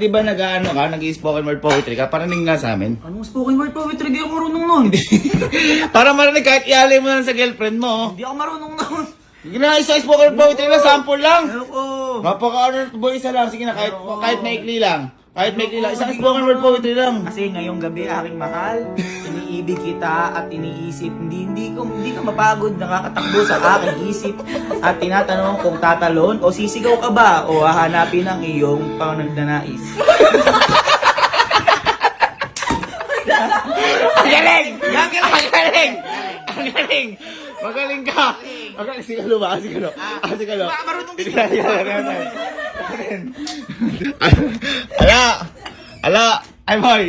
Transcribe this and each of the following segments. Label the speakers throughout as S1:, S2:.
S1: di ba nag-ano ka, nag-spoken word poetry ka, paraning nga sa amin.
S2: Anong spoken word poetry? Di ako marunong nun.
S1: Para marinig kahit ialay mo lang sa girlfriend mo. Oh.
S2: Hindi ako marunong nun.
S1: Gina isa spoken word poetry lang, sample lang.
S2: Ayoko.
S1: Mapaka-ano boy, isa lang. Sige na, kahit maikli lang. Kahit maikli lang. Isang spoken word poetry lang.
S2: Kasi ngayong gabi, aking mahal, iniibig kita at iniisip, hindi ka mapagod, nakakatakbo sa aking isip. At tinatanong kung tatalon o sisigaw ka ba o hahanapin ang iyong pangnanais.
S1: Ang galing! Ang galing! Ang galing! Magaling ka! Magaling, sigalo ba? Sigalo. Sigalo.
S2: Marunong din.
S1: Ala! Ay, boy!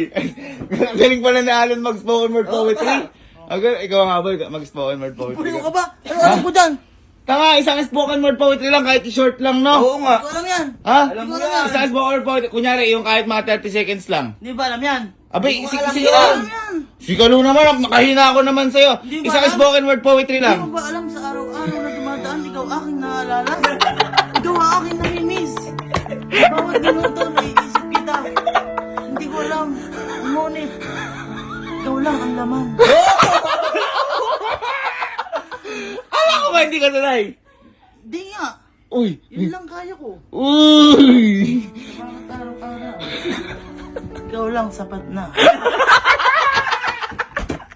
S1: Ang galing pala na Alan mag-spoken word poetry. Ikaw nga, boy, mag-spoken word poetry.
S2: Puno ka ba? Ano alam ko dyan?
S1: Tama, isang spoken word poetry lang, kahit short lang, no?
S2: Oo nga. Hindi ko alam yan.
S1: Ha?
S2: Alam mo yan.
S1: Isang spoken word poetry, kunyari, yung kahit mga 30 seconds lang.
S2: Hindi ba alam yan?
S1: Abay,
S2: Hindi ko alam
S1: sige
S2: yan.
S1: lang. Sigalo naman, makahina ako naman sa'yo.
S2: Hindi ba
S1: Isang
S2: alam?
S1: spoken word poetry
S2: Hindi
S1: lang.
S2: mo ba alam sa araw-araw na dumadaan, ikaw aking naalala? Ikaw ang aking namimiss. Bawat minuto naiisip kita. Hindi ko alam. Ngunit, ikaw lang ang laman.
S1: Alam ko ba hindi ka sanay?
S2: Hindi nga.
S1: Uy!
S2: Yun lang kaya ko.
S1: Uy!
S2: Bawat araw-araw. Ikaw lang sapat na.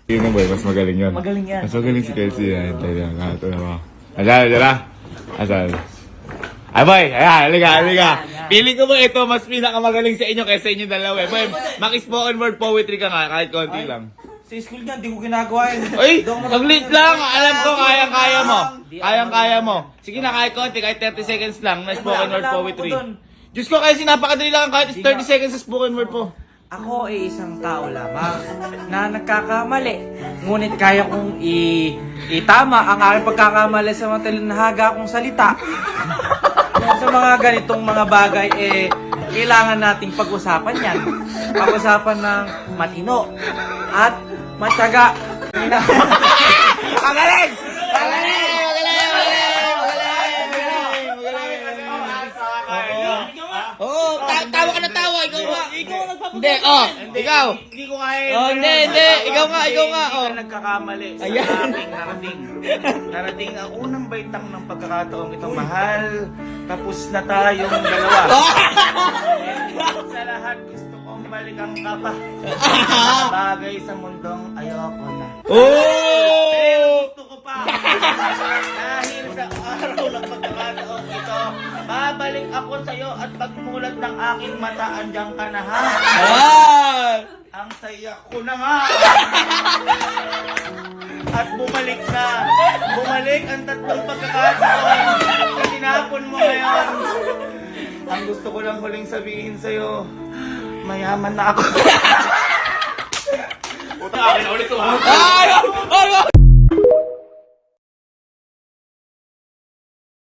S1: Yun nga boy, mas magaling yun.
S2: Magaling yan.
S1: Mas magaling si Kelsey yan. Tayo lang, ito na mo. Asan? Ay boy, ayan, halika. Feeling ko ba ito mas pinakamagaling sa inyo kaysa inyo dalawa eh. Boy, maki-spoken word poetry ka nga, kahit konti lang.
S2: Sa school niya, hindi ko ginagawa yun.
S1: Uy, saglit lang. Alam ko, kayang-kaya mo. Kayang-kaya mo. Sige na, kahit konti, kahit 30 seconds lang na spoken word poetry. Diyos ko, kasi napakadali lang kahit 30 seconds sa spoken word po.
S2: Ako ay isang tao lamang na nagkakamali. Ngunit kaya kong itama ang aking pagkakamali sa mga talinhaga kong salita. Sa mga ganitong mga bagay, kailangan nating pag-usapan yan. Pag-usapan ng matino at matyaga.
S1: Magaling! Oo, tawa ka na tawa. Ikaw nga. Hindi, ikaw.
S2: Hindi ko kaya.
S1: Hindi. Ikaw nga.
S2: Hindi ka nagkakamali sa aking narating. Narating ang unang baitang ng pagkakataong itong mahal. Tapos na tayong dalawa. Sa lahat gusto kong balikan ka pa. Bagay sa mundong ayoko na.
S1: Oh!
S2: Gusto ko pa. Dahil sa araw ng pagkakataong ito, babalik ako sa'yo at pagmulat ng aking mata, andyan ka na ha. Ang saya ko na nga. At bumalik na. Bumalik ang tatlong pagkakataon na tinapon mo ngayon. Ang gusto ko lang huling sabihin sa'yo, mayaman na ako.
S1: Puta, akin na ulit to ha.